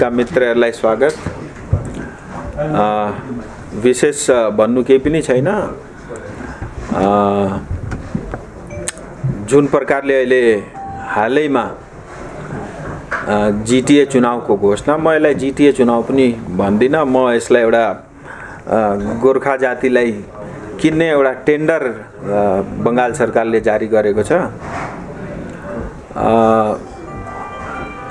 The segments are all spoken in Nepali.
पत्रिका मित्रहरूलाई स्वागत। विशेष भन्नु केही पनि छैन। जुन प्रकारले अहिले हालैमा जिटिए चुनावको घोषणा, म यसलाई जिटिए चुनाव पनि भन्दिनँ, म यसलाई एउटा गोर्खा जातिलाई किन्ने एउटा टेन्डर बङ्गाल सरकारले जारी गरेको छ।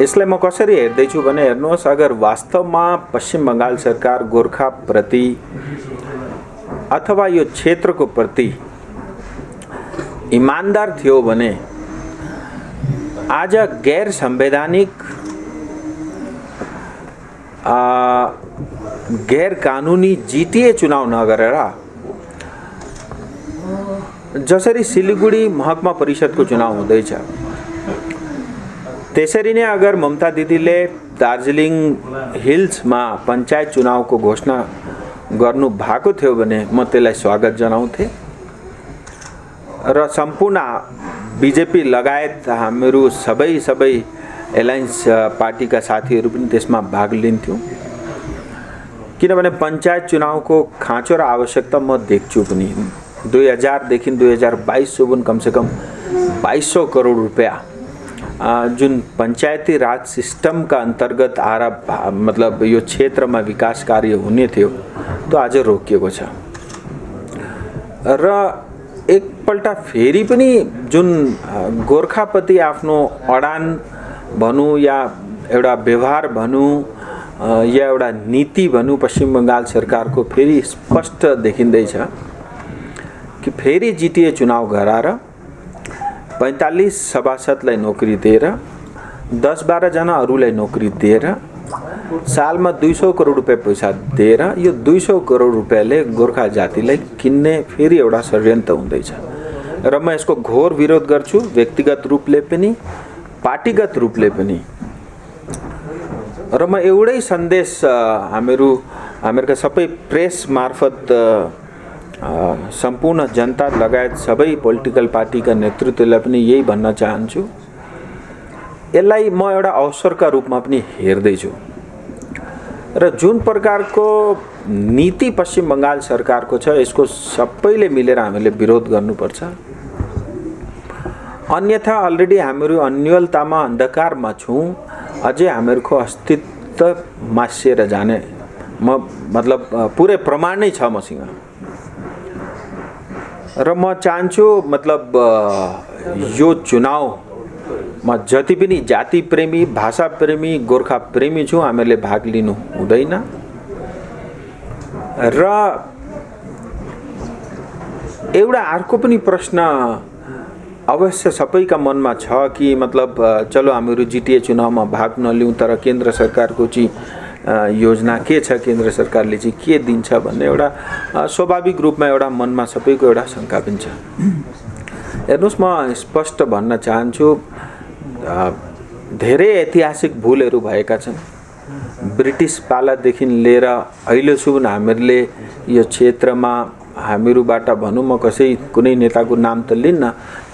यसलाई म कसरी हेर्दैछु भने, हेर्नुहोस्, अगर वास्तवमा पश्चिम बङ्गाल सरकार गोर्खा प्रति अथवा यो क्षेत्रको प्रति ईमानदार थियो भने आज गैर संवैधानिक गैर कानुनी जिटिए चुनाव नगरेर जसरी सिलिगुडी महकुमा परिषदको चुनाव हुँदैछ त्यसरी नै अगर ममता दिदीले दार्जिलिङ हिल्समा पञ्चायत चुनावको घोषणा गर्नु भएको थियो भने म त्यसलाई स्वागत जनाउँथे र सम्पूर्ण बीजेपी लगायत हामीहरू सबै एलायन्स पार्टीका साथीहरू पनि त्यसमा भाग लिन्थ्यौँ। किनभने पञ्चायत चुनावको खाँचो र आवश्यकता म देख्छु पनि। 2000 देखि 2022 सम्म कमसेकम 2200 करोड रुपैयाँ जुन पंचायती राज सिस्टम का अंतर्गत आएर मतलब यो क्षेत्रमा विकास कार्य हुने थियो त्यो आज रोकिएको छ। र एकपल्ट फेरि पनि जुन गोर्खाप्रति आफ्नो अडान भनौँ या एउटा व्यवहार भनौँ या एउटा नीति भनौँ पश्चिम बङ्गाल सरकारको फेरि स्पष्ट देखिँदैछ कि फेरि जिटिए चुनाव गराएर 45 सभासदलाई नोकरी दिएर 10-12 जना अरूलाई नोकरी दिएर सालमा 200 करोड रुपैयाँ पैसा दिएर यो 200 करोड रुपैयाँले गोर्खा जातिलाई किन्ने फेरि एउटा षड्यन्त्र हुँदैछ र म यसको घोर विरोध गर्छु, व्यक्तिगत रूपले पनि पार्टीगत रूपले पनि। र म एउटै सन्देश हामीहरूका सबै प्रेस मार्फत सम्पूर्ण जनता लगायत सबै पोलिटिकल पार्टीका नेतृत्वलाई पनि यही भन्न चाहन्छु, यसलाई म एउटा अवसरका रूपमा पनि हेर्दैछु र जुन प्रकारको नीति पश्चिम बङ्गाल सरकारको छ यसको सबैले मिलेर हामीले विरोध गर्नुपर्छ। अन्यथा अलरेडी हामीहरू अन्यलतामा अन्धकारमा छौँ, अझै हामीहरूको अस्तित्व मासिएर जाने मतलब पुरै प्रमाण नै छ मसँग। र म चाहन्छु मतलब यो चुनावमा जति पनि जाति प्रेमी, भाषा प्रेमी, गोर्खा प्रेमी छौँ हामीहरूले भाग लिनु हुँदैन। र एउटा अर्को पनि प्रश्न अवश्य सबैका मनमा छ कि मतलब चलो हामीहरू जिटिए चुनावमा भाग नलिउँ तर केन्द्र सरकारको चाहिँ योजना के छ, केन्द्र सरकारले चाहिँ के दिन्छ भन्ने एउटा स्वाभाविक रूपमा एउटा मनमा सबैको एउटा शंका पनि छ। हेर्नुहोस्, म स्पष्ट भन्न चाहन्छु, धेरै ऐतिहासिक भूलहरू भएका छन्। ब्रिटिस पालादेखि लिएर अहिलेसम्म हामीहरूले यो क्षेत्रमा हामीहरूबाट भनौँ, म कुनै नेताको नाम त लिन्न,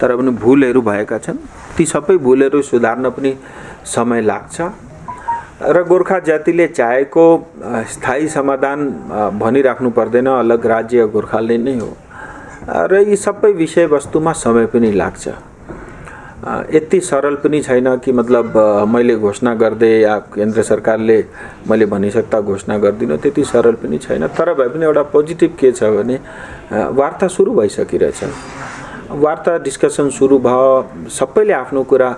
तर पनि भूलहरू भएका छन्। ती सबै भूलहरू सुधार्न पनि समय लाग्छ र गोर्खा जातिले चाहेको स्थायी समाधान भनिराख्नु पर्दैन, अलग राज्य गोर्खाले नै हो र यी सबै विषयवस्तुमा समय पनि लाग्छ। यति सरल पनि छैन कि मतलब मैले घोषणा गर्दै या केन्द्र सरकारले मैले भनिसक्दा घोषणा गर्दिनँ, त्यति सरल पनि छैन। तर भए पनि एउटा पोजिटिभ के छ भने वार्ता सुरु भइसकिरहेछ, वार्ता डिस्कसन सुरु भयो, सबैले आफ्नो कुरा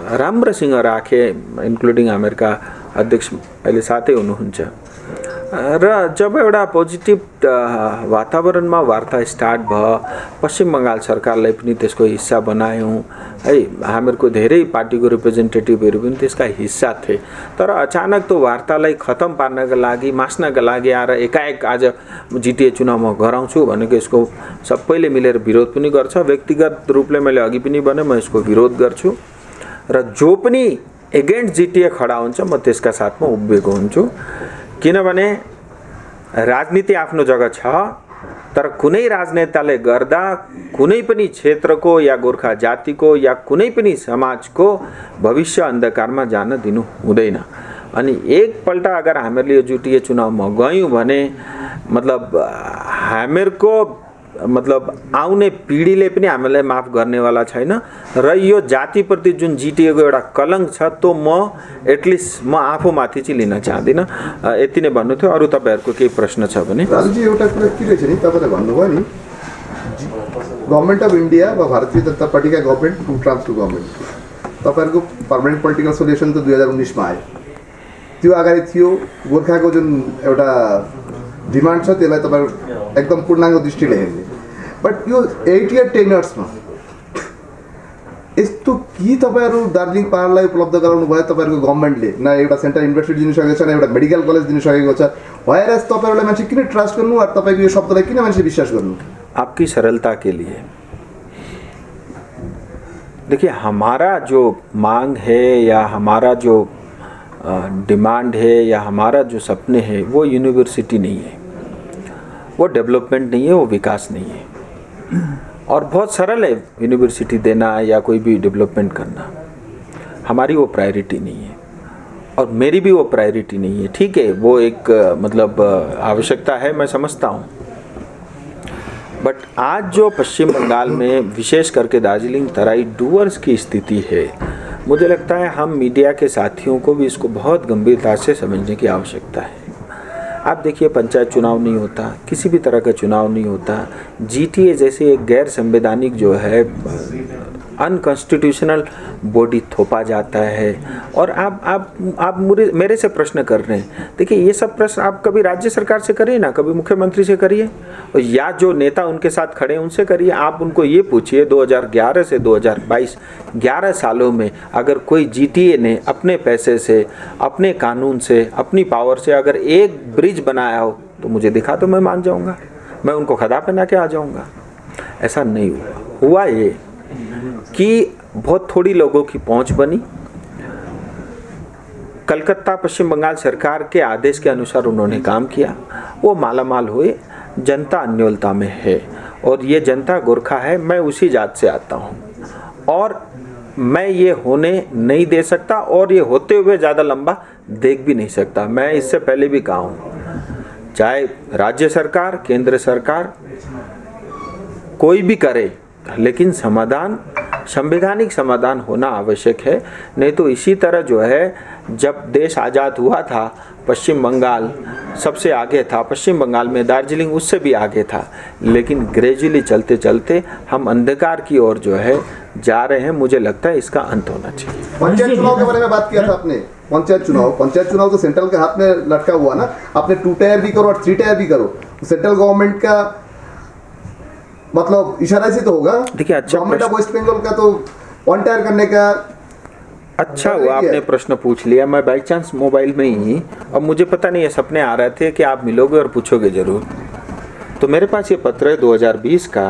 राम्रोसँग राखे, इन्क्लुडिङ हामीहरूका अध्यक्ष अहिले साथै हुनुहुन्छ। र जब एउटा पोजिटिभ वातावरणमा वार्ता स्टार्ट भयो, पश्चिम बङ्गाल सरकारलाई पनि त्यसको हिस्सा बनायौँ है, हामीहरूको धेरै पार्टीको रिप्रेजेन्टेटिभहरू पनि त्यसका हिस्सा थिए। तर अचानक त्यो वार्तालाई खतम पार्नका लागि, मास्नका लागि आएर एकाएक आज जिटिए चुनावमा गराउँछु भनेको यसको सबैले मिलेर विरोध पनि गर्छ। व्यक्तिगत रूपले मैले अघि पनि भने म यसको विरोध गर्छु र जो पनि एगेन्स्ट जिटिए खडा हुन्छ म त्यसका साथमा उभिएको हुन्छु। किनभने राजनीति आफ्नो जग्गा छ, तर कुनै राजनेताले गर्दा कुनै पनि क्षेत्रको या गोर्खा जातिको या कुनै पनि समाजको भविष्य अन्धकारमा जान दिनु हुँदैन। अनि एकपल्ट अगर हामीहरूले यो जुटिए चुनावमा गयौँ भने मतलब हामीहरूको मतलब आउने पिँढीले पनि हामीलाई माफ गर्नेवाला छैन र यो जातिप्रति जुन जिटिएको एउटा कलङ्क छ त्यो म एटलिस्ट म आफूमाथि चाहिँ लिन चाहदिनँ। यति नै भन्नु थियो। अरू तपाईँहरूको केही प्रश्न छ भने? राजुजी एउटा कुरा के रहेछ नि, तपाईँले भन्नुभयो नि गभर्मेन्ट अफ इन्डिया वा भारतीय जनता पार्टीका government two terms two government, तपाईँहरूको पर्मानेन्ट पोलिटिकल सोल्युसन त 2019 मा आयो। त्यो अगाडि थियो गोर्खाको जुन एउटा डिमान्ड छ त्यसलाई तपाईँ एकदम पूर्णाङ्ग दृष्टिले हेर्ने। बट यो 8 इयर टेनर्समा यस्तो के तपाईँहरू दार्जिलिङ पहाडलाई उपलब्ध गराउनु भयो तपाईँहरूको गभर्मेन्टले? न एउटा सेन्ट्रल युनिभर्सिटी दिनसकेको छ, न एउटा मेडिकल कलेज दिनसकेको छ। भएर तपाईँहरूलाई मान्छे किन ट्रस्ट गर्नु और तपाईँको यो शब्दलाई किन मान्छे विश्वास गर्नु? आपकी सरलता के लिए। देखिए, हमारा जो मांग है या हमारा जो डिमांड है या हमारा जो सपने हैं वो यूनिवर्सिटी नहीं है, वो डेवलपमेंट नहीं है, वो विकास नहीं है। और बहुत सरल है यूनिवर्सिटी देना या कोई भी डेवलपमेंट करना, हमारी वो प्रायोरिटी नहीं है और मेरी भी वो प्रायोरिटी नहीं है। ठीक है, वो एक मतलब आवश्यकता है, मैं समझता हूँ। बट आज जो पश्चिम बंगाल में विशेष करके दार्जिलिंग तराई डूवर्स की स्थिति है, मुझे लगता है हम मीडिया के साथियों को भी इसको बहुत गंभीरता से समझने की आवश्यकता है। आप देखिए, पंचायत चुनाव नहीं होता, किसी भी तरह का चुनाव नहीं होता, जीटीए जैसे एक गैर संवैधानिक जो है अनकॉन्स्टिट्यूशनल बॉडी थोपा जाता है। और आप मेरे से प्रश्न कर रहे हैं। देखिए, ये सब प्रश्न आप कभी राज्य सरकार से करिए ना, कभी मुख्यमंत्री से करिए, और या जो नेता उनके साथ खड़े हैं उनसे करिए। आप उनको ये पूछिए 2011 से 2022 11 सालों में अगर कोई जीटीए ने अपने पैसे से, अपने कानून से, अपनी पावर से अगर एक ब्रिज बनाया हो तो मुझे दिखा तो मैं मान जाऊंगा, मैं उनको खदा पहना के आ जाऊंगा। ऐसा नहीं हुआ ये कि बहुत थोड़ी लोगों की पहुंच बनी। कलकत्ता पश्चिम बंगाल सरकार के आदेश के अनुसार उन्होंने काम किया, वो मालामाल हुए। जनता अन्योलता में है और ये जनता गोरखा है, मैं उसी जात से आता हूँ और मैं ये होने नहीं दे सकता और ये होते हुए ज़्यादा लंबा देख भी नहीं सकता। मैं इससे पहले भी कहा हूँ, चाहे राज्य सरकार, केंद्र सरकार कोई भी करे, लेकिन समाधान संवैधानिक समाधान होना आवश्यक है। नहीं तो इसी तरह जो है, जब देश आज़ाद हुआ था पश्चिम बंगाल सबसे आगे था, पश्चिम बंगाल में दार्जिलिंग उससे भी आगे था, लेकिन ग्रेजुअली चलते चलते हम अंधकार की ओर जो है जा रहे हैं। मुझे लगता है इसका अंत होना चाहिए। पंचायत चुनाव के बारे में बात किया था आपने। पंचायत चुनाव तो सेंट्रल के हाथ में लटका हुआ ना। आपने 2 टायर भी करो और 3 टायर भी करो, सेंट्रल गवर्नमेंट का मतलब इशारा से तो होगा। देखिए, अच्छा गवर्नमेंट ऑफ वेस्ट बंगाल का तो 1 टायर करने का अच्छा हुआ आपने प्रश्न पूछ लिया। मैं बाई चांस मोबाइल में ही, और मुझे पता नहीं है, सपने आ रहे थे कि आप मिलोगे और पूछोगे जरूर। तो मेरे पास ये पत्र है 2020 का,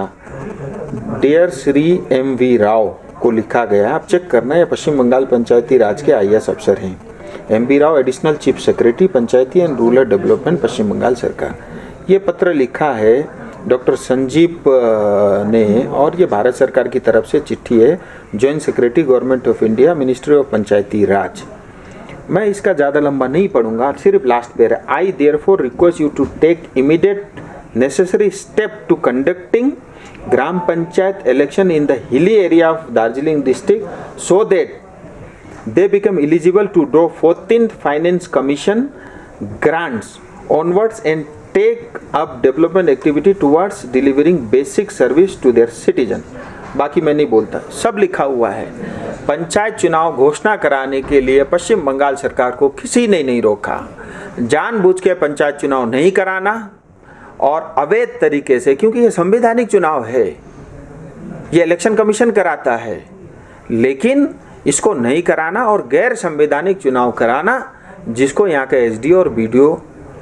डियर श्री MV राव को लिखा गया। आप चेक करना, ये पश्चिम बंगाल पंचायती राज के IAS अफसर हैं। MV Rao, additional chief secretary Panchayati and rural development पश्चिम बंगाल सरकार। ये पत्र लिखा है डॉक्टर संजीव ने, और ये भारत सरकार की तरफ से चिट्ठी है, joint secretary government of India, ministry of Panchayati Raj. मैं इसका ज़्यादा लंबा नहीं पढ़ूंगा, सिर्फ लास्ट पेयर है। I therefore request you to take immediate necessary step to conducting gram panchayat election in the hilly area of Darjeeling district so that they become eligible to draw 14th Finance Commission grants onwards and take up development activity towards delivering basic service to their citizen। बाकी मैं नहीं बोलता, सब लिखा हुआ है। पंचायत चुनाव घोषणा कराने के लिए पश्चिम बंगाल सरकार को किसी ने नहीं रोका। जानबूझ के पंचायत चुनाव नहीं कराना और अवैध तरीके से, क्योंकि ये संवैधानिक चुनाव है, ये इलेक्शन कमीशन कराता है, लेकिन इसको नहीं कराना और गैर संवैधानिक चुनाव कराना, जिसको यहाँ के SD और BDO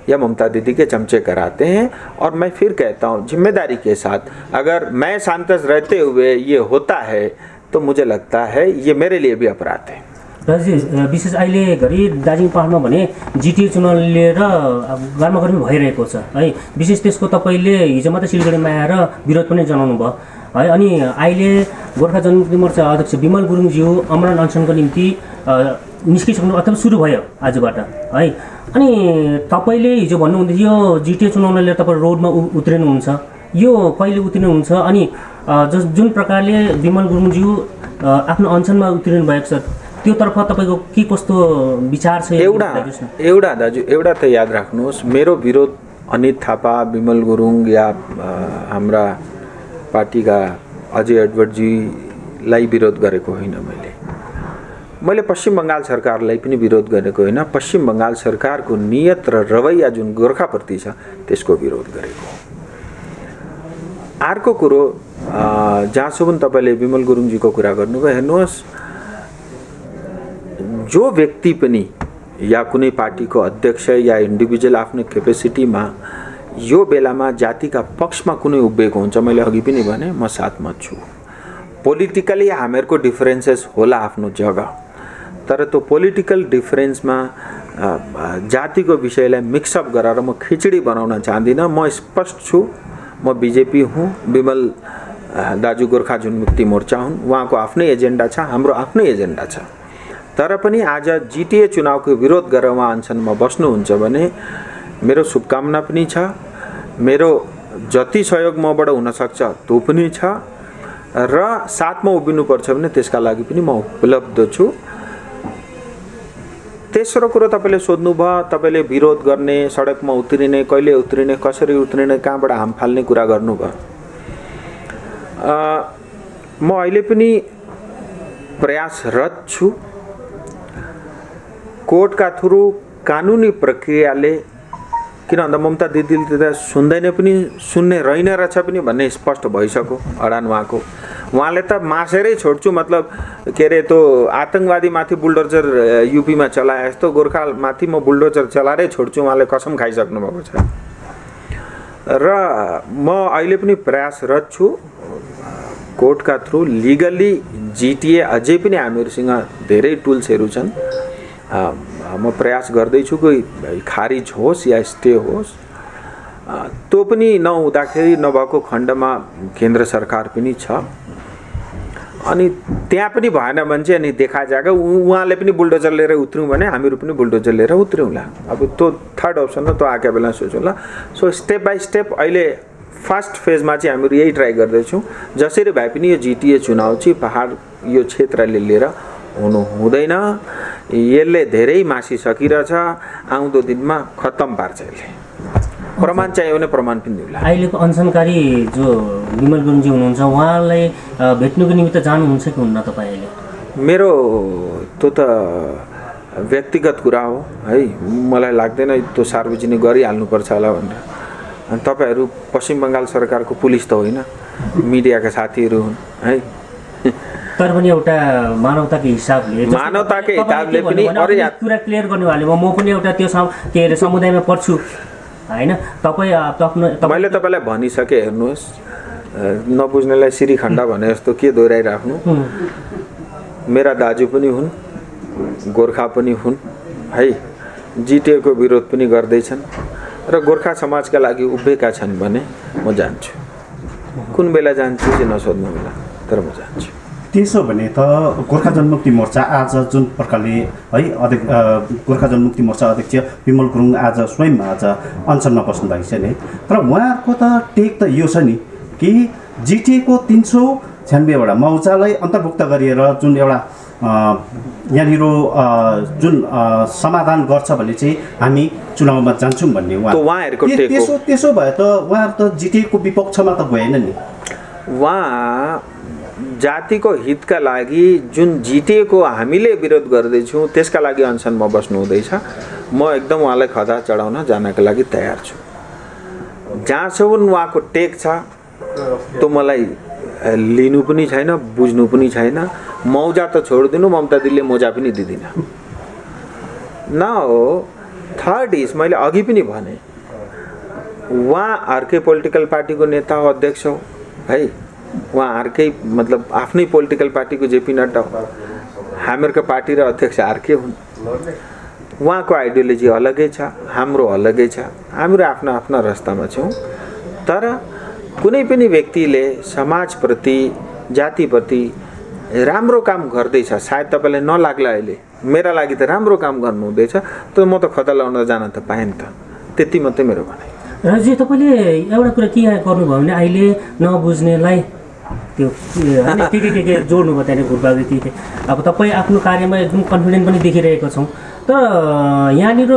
या ममता दीदी के चमचे कराते हैं। और मैं फिर कहता हूँ, जिम्मेदारी के साथ, अगर मैं सांसद रहते हुए ये होता है तो मुझे लगता है ये मेरे लिए भी अपराध है। र विशेष अहिले घरि दार्जिलिङ पहाडमा भने जिटिए चुनाव लिएर गर्मागर्मी भइरहेको छ है। विशेष त्यसको तपाईँले हिजो मात्रै सिलगढीमा आएर विरोध पनि जनाउनु भयो है। अनि अहिले गोर्खा जनमुक्ति मोर्चा अध्यक्ष विमल गुरुङज्यू आमरण अनसनको निम्ति निस्किसक्नु अथवा सुरु भयो आजबाट है। अनि तपाईँले हिजो भन्नुहुन्थ्यो यो जिटिए चुनावलाई लिएर तपाईँ रोडमा उत्रिनुहुन्छ, यो कहिले उत्रिनुहुन्छ? अनि जुन प्रकारले विमल गुरुङज्यू आफ्नो अनसनमा उत्रिनु भएको छ त्योतर्फ तपाईँको के कस्तो विचार छ? एउटा दाजु एउटा त याद राख्नुहोस्, मेरो विरोध अनित थापा, विमल गुरुङ या हाम्रा पार्टीका अजय एडवर्डजीलाई विरोध गरेको होइन। मैले पश्चिम बङ्गाल सरकारलाई पनि विरोध गरेको होइन। पश्चिम बङ्गाल सरकारको नियत र रवैया जुन गोर्खाप्रति छ त्यसको विरोध गरेको। अर्को कुरो, जहाँसम्म तपाईँले विमल गुरुङजीको कुरा गर्नुभयो, हेर्नुहोस्, जो व्यक्ति पनि या कुनै पार्टीको अध्यक्ष या इन्डिभिजुअल आफ्नो क्यापेसिटीमा यो बेलामा जातिका पक्षमा कुनै उभिएको हुन्छ, मैले अघि पनि भने म साथमा छु। पोलिटिकली हामीहरूको डिफरेन्सेस होला आफ्नो जग्गा, तर त्यो पोलिटिकल डिफरेन्समा जातिको विषयलाई मिक्सअप गरेर म खिचडी बनाउन चाहदिनँ। म स्पष्ट छु, म बिजेपी हुँ, विमल दाजु गोर्खा जनमुक्ति मोर्चा हुन्, उहाँको आफ्नै एजेन्डा छ, हाम्रो आफ्नै एजेन्डा छ। तर पनि आज जिटिए चुनावको विरोध गरेर उहाँ अनसनमा बस्नुहुन्छ भने मेरो शुभकामना पनि छ। मेरो जति सहयोग मबाट हुनसक्छ त्यो पनि छ र साथमा उभिनुपर्छ भने त्यसका लागि पनि म उपलब्ध छु। तेस्रो कुरो तपाईँले सोध्नुभयो, तपाईँले विरोध गर्ने, सडकमा उत्रिने, कहिले उत्रिने, कसरी उत्रिने, कहाँबाट हाम फाल्ने कुरा गर्नुभयो। म अहिले पनि प्रयासरत छु। कोर्टका थ्रु कानुनी प्रक्रियाले, किन भन्दा ममता दिदीले त सुन्दैन पनि, सुन्ने रहेन रहेछ पनि भन्ने स्पष्ट भइसक्यो अडान उहाँको। उहाँले त मासेरै छोड्छु, मतलब के अरे त्यो आतङ्कवादीमाथि बुलडोजर युपीमा चलाए जस्तो गोर्खामाथि म बुलडोजर चलाएरै छोड्छु, उहाँले कसम खाइसक्नु भएको छ। र म अहिले पनि प्रयासरत छु कोर्टका थ्रु लिगली जिटिए, अझै पनि हामीहरूसँग धेरै टुल्सहरू छन्। म प्रयास गर्दैछु कि खारिज होस् या स्टे होस्। त्यो पनि नहुँदाखेरि नभएको खण्डमा केन्द्र सरकार पनि छ, अनि त्यहाँ पनि भएन भने चाहिँ अनि देखा जाएगा उहाँले पनि बुलडोजर लिएर उत्रौँ भने हामीहरू पनि बुलडोजर लिएर उत्रौँला। अब त्यो थर्ड अप्सन हो, त्यो आएका बेला सोचौँला। सो स्टेप बाई स्टेप अहिले फर्स्ट फेजमा चाहिँ हामीहरू यही ट्राई गर्दैछौँ, जसरी भए पनि यो जिटिए चुनाव चाहिँ पहाड यो क्षेत्रले लिएर हुनु हुँदैन। यसले धेरै मासिसकिरहेछ, आउँदो दिनमा खत्तम पार्छ। यसले प्रमाण चाहियो भने प्रमाण पनि दिउँला। अहिलेको अनसनकारी जो विमल गुरुङजी हुनुहुन्छ, उहाँलाई भेट्नुको निमित्त जानुहुन्छ कि हुन्न तपाईँ अहिले? मेरो त्यो त व्यक्तिगत कुरा हो है, मलाई लाग्दैन त्यो सार्वजनिक गरिहाल्नुपर्छ होला भनेर। अनि तपाईँहरू पश्चिम बङ्गाल सरकारको पुलिस त होइन, मिडियाका साथीहरू हुन् है। तर पनि एउटा मानवताको हिसाबले पनि अरू कुरा क्लियर गर्नुभयो भने म पनि एउटा त्यो के अरे समुदायमा पर्छु होइन। मैले तपाईँलाई भनिसकेँ, हेर्नुहोस्, नबुझ्नेलाई श्रीखण्डा भने जस्तो के दोहोऱ्याइराख्नु। मेरा दाजु पनि हुन्, गोर्खा पनि हुन् है, जिटिएको विरोध पनि गर्दैछन् र गोर्खा समाजका लागि उभिएका छन् भने म जान्छु। कुन बेला जान्छु चाहिँ नसोध्नु होला, तर म जान्छु। त्यसो भने त गोर्खा जनमुक्ति मोर्चा आज जुन प्रकारले है गोर्खा जनमुक्ति मोर्चा अध्यक्ष विमल गुरुङ आज स्वयं आज अनसनमा बस्नु भएको छ नि, तर उहाँहरूको त टेक त यो छ नि कि जिटिएको 396वटा मौजालाई अन्तर्भुक्त गरिएर जुन एउटा यहाँनिर जुन समाधान गर्छ भने चाहिँ हामी चुनावमा जान्छौँ भन्ने उहाँहरूको त्यसो भए त उहाँहरू त जिटिएको विपक्षमा त गएन नि। उहाँ जातिको हितका लागि जुन जिटिएको हामीले विरोध गर्दैछौँ त्यसका लागि अनसनमा बस्नु हुँदैछ। म एकदम उहाँलाई खदा चढाउन जानका लागि तयार छु। जहाँसम्म उहाँको टेक छ त्यो मलाई लिनु पनि छैन, बुझ्नु पनि छैन। मौजा त छोडिदिनु, ममता दिदीले मोजा पनि दिँदिन न हो। थर्ड इज, मैले अघि पनि भने, उहाँ अर्कै पोलिटिकल पार्टीको नेता हो, अध्यक्ष हो है, उहाँ अर्कै मतलब आफ्नै पोलिटिकल पार्टीको जेपी नड्डा हो। हामीहरूको पार्टी र अध्यक्ष अर्कै हुन्, उहाँको आइडियोलोजी अलगै छ, हाम्रो अलगै छ, हाम्रो आफ्ना आफ्ना रास्तामा छौँ। तर कुनै पनि व्यक्तिले समाजप्रति जातिप्रति राम्रो काम गर्दैछ, सायद तपाईँलाई नलाग्ला अहिले, मेरा लागि त राम्रो काम गर्नुहुँदैछ, तर म त खतरा लाउन जान त पाएँ नि त, त्यति मात्रै मेरो भनाइ। राजु तपाईँले एउटा कुरा के गर्नुभयो भने अहिले नबुझ्नेलाई त्यो होइन के जोड्नु भयो त्यहाँनिर घुर्बाको के अब तपाईँ आफ्नो कार्यमा एकदम कन्फिडेन्ट पनि देखिरहेको छौँ, तर यहाँनिर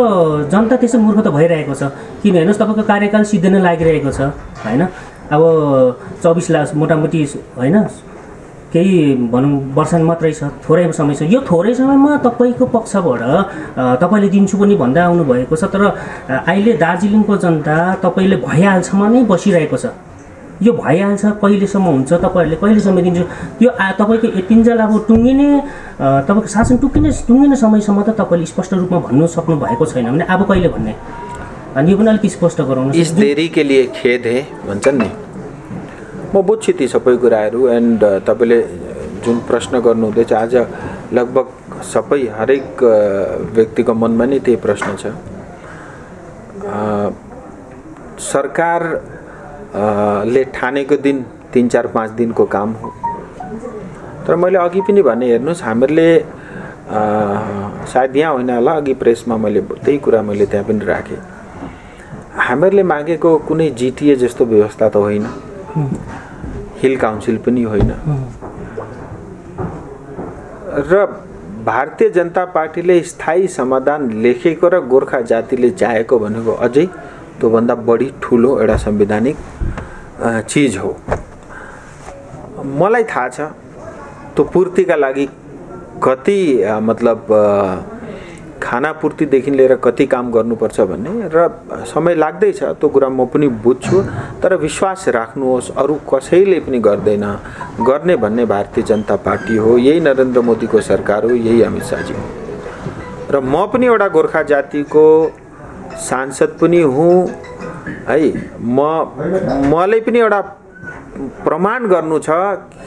जनता त्यसै मूर्ख त भइरहेको छ। किन हेर्नुहोस् तपाईँको कार्यकाल सिद्धै नै लागिरहेको छ होइन। अब 24 लाख मोटामोटी होइन, केही भनौँ वर्ष मात्रै छ, थोरै समय छ। यो थोरै समयमा तपाईँको पक्षबाट तपाईँले दिन्छु पनि भन्दै आउनुभएको छ, तर अहिले दार्जिलिङको जनता तपाईँले भइहाल्छमा नै बसिरहेको छ। यो भइहाल्छ, कहिलेसम्म हुन्छ, तपाईँहरूले कहिलेसम्म दिन्छु, त्यो तपाईँको यतिन्जेल अब टुङ्गिने तपाईँको शासन टुङ्गिने समयसम्म त तपाईँले स्पष्ट रूपमा भन्नु सक्नु भएको छैन भने अब कहिले भन्ने, अनि यो पनि अलिक स्पष्ट गराउनु। इस देरी के लिए खेद है भन्छन् नि, म बुझ्छु ती सबै कुराहरू। एन्ड तपाईँले जुन प्रश्न गर्नुहुँदैछ आज लगभग सबै हरेक व्यक्तिको मनमा नै त्यही प्रश्न छ। सरकारले ठानेको दिन 3, 4, 5 दिनको काम हो, तर मैले अघि पनि भने हेर्नुहोस्, हामीहरूले सायद यहाँ होइन होला, अघि प्रेसमा मैले त्यही कुरा मैले त्यहाँ पनि राखेँ, हामीहरूले मागेको कुनै जिटिए जस्तो व्यवस्था त होइन, हिल काउन्सिल पनि होइन, र भारतीय जनता पार्टीले स्थायी समाधान लेखेको र गोर्खा जातिले चाहेको भनेको अझै त्योभन्दा बढी ठुलो एउटा संवैधानिक चिज हो। मलाई थाहा छ त्यो पूर्तिका लागि कति मतलब खाना पूर्तिदेखि लिएर कति काम गर्नुपर्छ भन्ने, र समय लाग्दैछ, त्यो कुरा म पनि बुझ्छु। तर विश्वास राख्नुहोस्, अरू कसैले पनि गर्दैन, गर्ने भन्ने भारतीय जनता पार्टी हो, यही नरेन्द्र मोदीको सरकार हो, यही अमित शाहजी हो। र म पनि एउटा गोर्खा जातिको सांसद पनि हुँ है। मलाई पनि एउटा प्रमाण गर्नु छ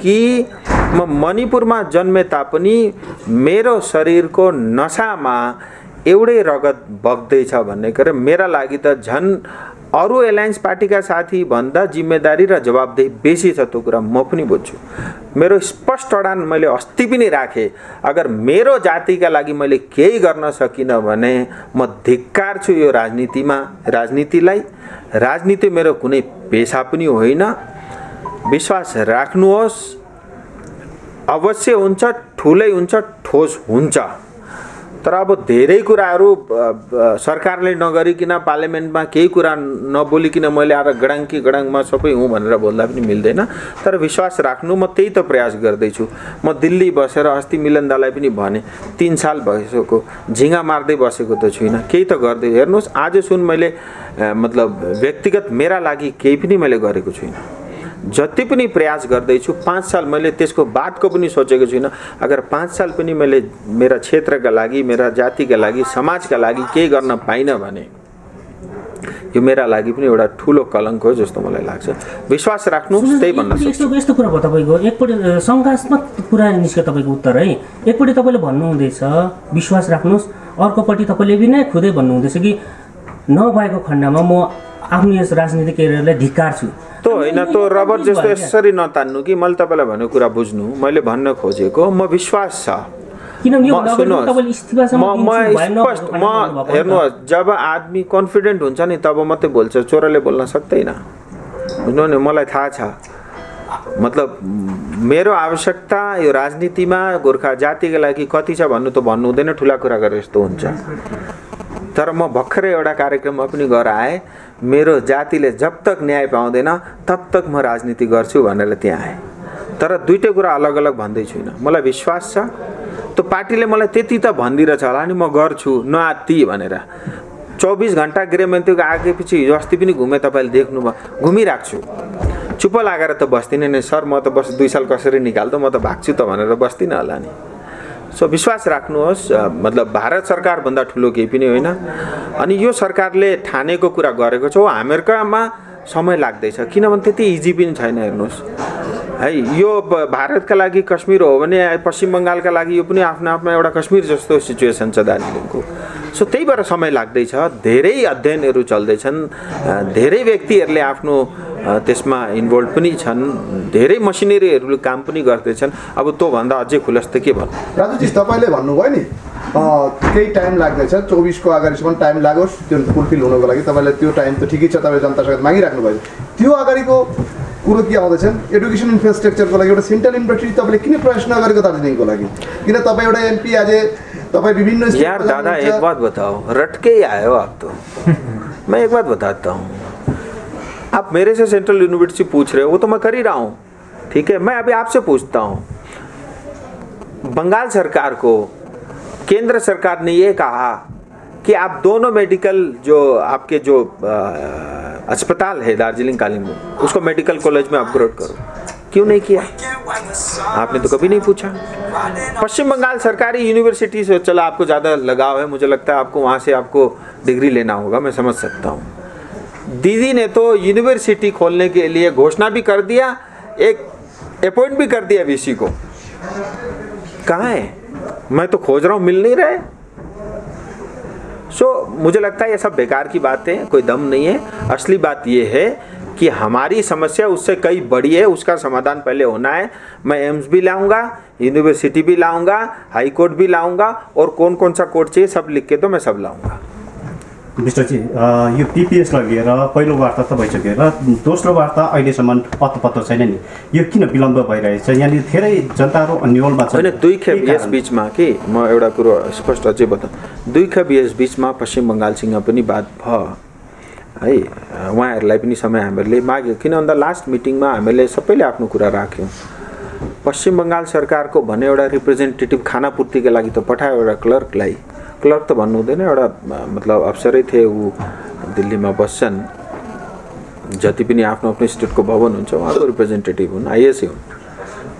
कि म मणिपुरमा जन्मे तापनि मेरो शरीरको नसामा एउटै रगत बग्दैछ भन्ने कुरा मेरा लागि त झन् अरू एलायन्स पार्टीका साथी भन्दा जिम्मेदारी र जवाबदेही बेसी छ। त्यो कुरा म पनि बुझ्छु। मेरो स्पष्ट अडान मैले अस्ति पनि राखेँ, अगर मेरो जातिका लागि मैले केही गर्न सकिनँ भने म धिक्कार छु यो राजनीतिलाई। राजनीति मेरो कुनै पेशा पनि होइन, विश्वास राख्नुहोस्, अवश्य हुन्छ, ठुलै हुन्छ, ठोस हुन्छ। तर अब धेरै कुराहरू सरकारले नगरिकन पार्लियामेन्टमा केही कुरा नबोलिकन मैले आएर गडाङकी गडाङमा सबै हुँ भनेर बोल्दा पनि मिल्दैन। तर विश्वास राख्नु, म त्यही त प्रयास गर्दैछु। म दिल्ली बसेर अस्ति मिलन दालाई पनि भने 3 साल भइसक्यो, झिङ्गा मार्दै बसेको त छुइनँ, केही त गर्दै। हेर्नुहोस् आज सुन मैले मतलब व्यक्तिगत मेरा लागि केही पनि मैले गरेको छुइनँ। जति पनि प्रयास गर्दैछु 5 साल मैले त्यसको बादको पनि सोचेको छुइनँ। अगर 5 साल पनि मैले मेरा क्षेत्रका लागि, मेरा जातिका लागि, समाजका लागि केही गर्न पाइनँ भने यो मेरा लागि पनि एउटा ठुलो कलङ्क हो जस्तो मलाई लाग्छ। विश्वास राख्नुहोस्, त्यही भन्न सक्छु। यस्तो कुरा भयो तपाईँको, एकपट्टि शङ्कास्पद कुरा निस्क्यो तपाईँको उत्तर है। एकपट्टि तपाईँले भन्नुहुँदैछ विश्वास राख्नुहोस्, अर्कोपट्टि तपाईँले पनि खुदै भन्नुहुँदैछ कि नभएको खण्डमा म आफ्नो यस राजनीतिक करियरलाई धिक्कार छु। त्यो होइन, त्यो रबर जस्तो यसरी नतान्नु कि मैले तपाईँलाई भनेको कुरा बुझ्नु। मैले भन्न खोजेको म विश्वास छ। हेर्नुहोस्, जब आदमी कन्फिडेन्ट हुन्छ नि तब मात्रै बोल्छ, चोरले बोल्न सक्दैन। बुझ्नु नि, मलाई थाहा छ। मतलब मेरो आवश्यकता यो राजनीतिमा गोर्खा जातिका लागि कति छ भन्नु त भन्नु हुँदैन, ठुला कुरा गरेर यस्तो हुन्छ। तर म भर्खरै एउटा कार्यक्रममा पनि गएर आएँ, मेरो जातिले जब तक न्याय पाउँदैन तब तक म राजनीति गर्छु भनेर त्यहाँ आएँ। तर दुईटै कुरा अलग अलग भन्दै छुइनँ। मलाई विश्वास छ त्यो पार्टीले मलाई त्यति त भनिदिरहेछ होला नि, म गर्छु नआत्ति भनेर। 24 घण्टा गृहमन्त्रीको आगेपछि हिजो अस्ति पनि घुमेँ, तपाईँले देख्नुभयो, घुमिरहेको छु। चुप लागेर त बस्दिनँ नि सर, म त बस 2 साल कसरी निकाल्दो, म त भाग्छु त भनेर बस्दिनँ होला नि। सो विश्वास राख्नुहोस्, मतलब भारत सरकारभन्दा ठुलो केही पनि होइन। अनि यो सरकारले ठानेको कुरा गरेको छ, हामीहरूकोमा समय लाग्दैछ, किनभने त्यति इजी पनि छैन। हेर्नुहोस् है। यो भारतका लागि कश्मीर हो भने पश्चिम बङ्गालका लागि यो पनि आफ्नो आफ्ना एउटा कश्मीर जस्तो सिचुएसन छ दार्जिलिङको। सो त्यही भएर समय लाग्दैछ, धेरै अध्ययनहरू चल्दैछन्, धेरै व्यक्तिहरूले आफ्नो त्यसमा इन्भल्भ पनि छन्, धेरै मसिनरीहरूले काम पनि गर्दैछन्। अब त्योभन्दा अझै खुलस्त के भन्नु। राजुजी तपाईँले भन्नुभयो नि केही टाइम लाग्दैछ, 24 को अगाडिसम्म टाइम लागोस् त्यो फुलफिल हुनको लागि। तपाईँले त्यो टाइम त ठिकै छ, तपाईँ जनतासँग मागिराख्नु भयो। त्यो अगाडिको कुरो के आउँदैछन्, एडुकेसन इन्फ्रास्ट्रक्चरको लागि एउटा सेन्ट्रल युनिभर्सिटी तपाईँले किन प्रयास नगरेको दार्जिलिङको लागि? किन तपाईँ एउटा एमपी आज तपाईँ विभिन्न यार दादा एक बात बताओ, रट के ही आए हो आप तो। मैं एक बात बताता हूँ, आप मेरे से सेंट्रल यूनिवर्सिटी पूछ रहे हो, वो तो मैं कर ही रहा हूँ, ठीक है। मैं अभी आपसे पूछता हूँ, बंगाल सरकार को केंद्र सरकार ने ये कहा कि आप दोनों मेडिकल जो आपके जो अस्पताल है दार्जिलिंग कालिम्पोंग, उसको मेडिकल कॉलेज में अपग्रेड करो, क्यों नहीं किया? आपने तो कभी नहीं पूछा। पश्चिम बंगाल सरकारी यूनिवर्सिटी से चला आपको ज़्यादा लगाव है, मुझे लगता है आपको वहाँ से आपको डिग्री लेना होगा, मैं समझ सकता हूँ। दीदी ने तो यूनिवर्सिटी खोलने के लिए घोषणा भी कर दिया, एक अपॉइंट भी कर दिया वीसी को। कहाँ है? मैं तो खोज रहा हूँ, मिल नहीं रहे। मुझे लगता है ये सब बेकार की बातें, कोई दम नहीं है। असली बात ये है कि हमारी समस्या उससे कई बड़ी है, उसका समाधान पहले होना है। मैं एम्स भी लाऊंगा, यूनिवर्सिटी भी लाऊंगा, हाई कोर्ट भी लाऊंगा, और कौन कौन सा कोर्ट चाहिए सब लिख के तो मैं सब लाऊंगा। विष्टजी, यो टिपिएसलाई लिएर पहिलो वार्ता त भइसक्यो र दोस्रो वार्ता अहिलेसम्म पत्तो छैन नि, यो किन विलम्ब भइरहेछ? यहाँनिर धेरै जनताहरू अन्यलमा छन्। होइन, दुई खेप यस बिचमा कि म एउटा कुरो स्पष्ट अझै बताऊँ, दुई खेप यस बिचमा पश्चिम बङ्गालसँग पनि बात भयो है। उहाँहरूलाई पनि समय हामीहरूले माग्यो, किन भन्दा लास्ट मिटिङमा हामीले सबैले आफ्नो कुरा राख्यौँ। पश्चिम बङ्गाल सरकारको भने एउटा रिप्रेजेन्टेटिभ खानापूर्तिका लागि त पठायो एउटा क्लर्कलाई, क्लर्क त भन्नु हुँदैन, एउटा मतलब अफसरै थिए, ऊ दिल्लीमा बस्छन्, जति पनि आफ्नो आफ्नो स्टेटको भवन हुन्छ उहाँको रिप्रेजेन्टेटिभ हुन्, आइएसै हुन्।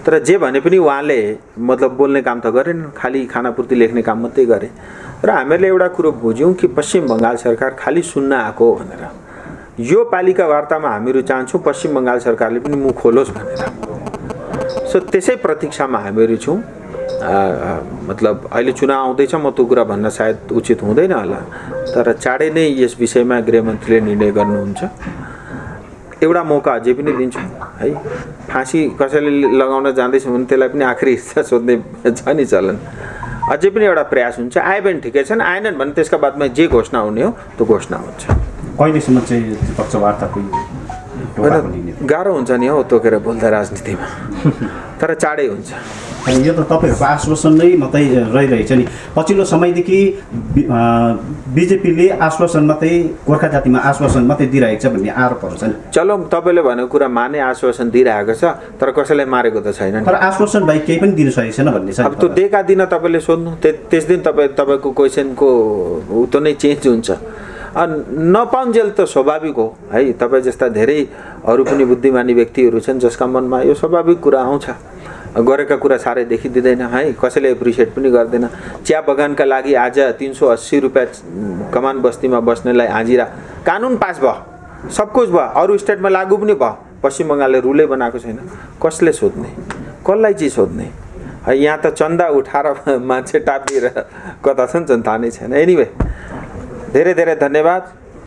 तर जे भने पनि उहाँले मतलब बोल्ने काम त गरेन, खालि खानापूर्ति लेख्ने काम मात्रै गरे। र हामीले एउटा कुरो बुझ्यौँ कि पश्चिम बङ्गाल सरकार खालि सुन्न आएको भनेर। यो पालिका वार्तामा हामीहरू चाहन्छौँ पश्चिम बङ्गाल सरकारले पनि मुख खोलोस् भनेर। सो त्यसै प्रतीक्षामा हामीहरू छौँ। मतलब अहिले चुनाव आउँदैछ, म त्यो कुरा भन्न सायद उचित हुँदैन होला, तर चाँडै नै यस विषयमा गृहमन्त्रीले निर्णय गर्नुहुन्छ। एउटा मौका अझै पनि दिन्छु है। फाँसी कसैले लगाउन जाँदैछ भने त्यसलाई पनि आखिरी हिस्सा सोध्ने छ नि चलन। अझै पनि एउटा प्रयास हुन्छ, आए पनि ठिकै छन्, आएनन् भने त्यसका बादमा जे घोषणा हुने हो त्यो घोषणा हुन्छ। कहिलेसम्म चाहिँ पक्ष वार्ताको गाह्रो हुन्छ नि हौ तोकेर बोल्दा राजनीतिमा, तर चाँडै हुन्छ। अनि यो त तपाईँहरूको आश्वासन नै मात्रै रहिरहेछ नि। पछिल्लो समयदेखि बिजेपीले आश्वासन मात्रै, गोर्खा जातिमा आश्वासन मात्रै दिइरहेको छ भन्ने आरोपहरू छन्। चलो तपाईँले भनेको कुरा माने, आश्वासन दिइरहेको छ, तर कसैलाई मारेको त छैन। तर आश्वासन बाहेक केही पनि दिनु सकेको छैन भन्ने छ। अब त्यो दिएका दिन तपाईँले सोध्नु, त्यस दिन तपाईँको क्वेसनको उ त नै चेन्ज हुन्छ। नपाउन्जेल त स्वाभाविक हो है। तपाईँ जस्ता धेरै अरू पनि बुद्धिमानी व्यक्तिहरू छन् जसका मनमा यो स्वाभाविक कुरा आउँछ। गरेका कुरा साह्रै देखिदिँदैन है, कसैले एप्रिसिएट पनि गर्दैन। चिया बगानका लागि आज 380 रुपियाँ कमान बस्तीमा बस्नेलाई हाजिरा कानुन पास भयो, सब कुछ भयो, अरू स्टेटमा लागू पनि भयो, पश्चिम बङ्गालले रुलै बनाएको छैन। कसले सोध्ने, कसलाई चाहिँ सोध्ने है? यहाँ त चन्दा उठाएर मान्छे टापिएर कता छन् थाहा नै छैन। एनिवे धेरै धेरै धन्यवाद।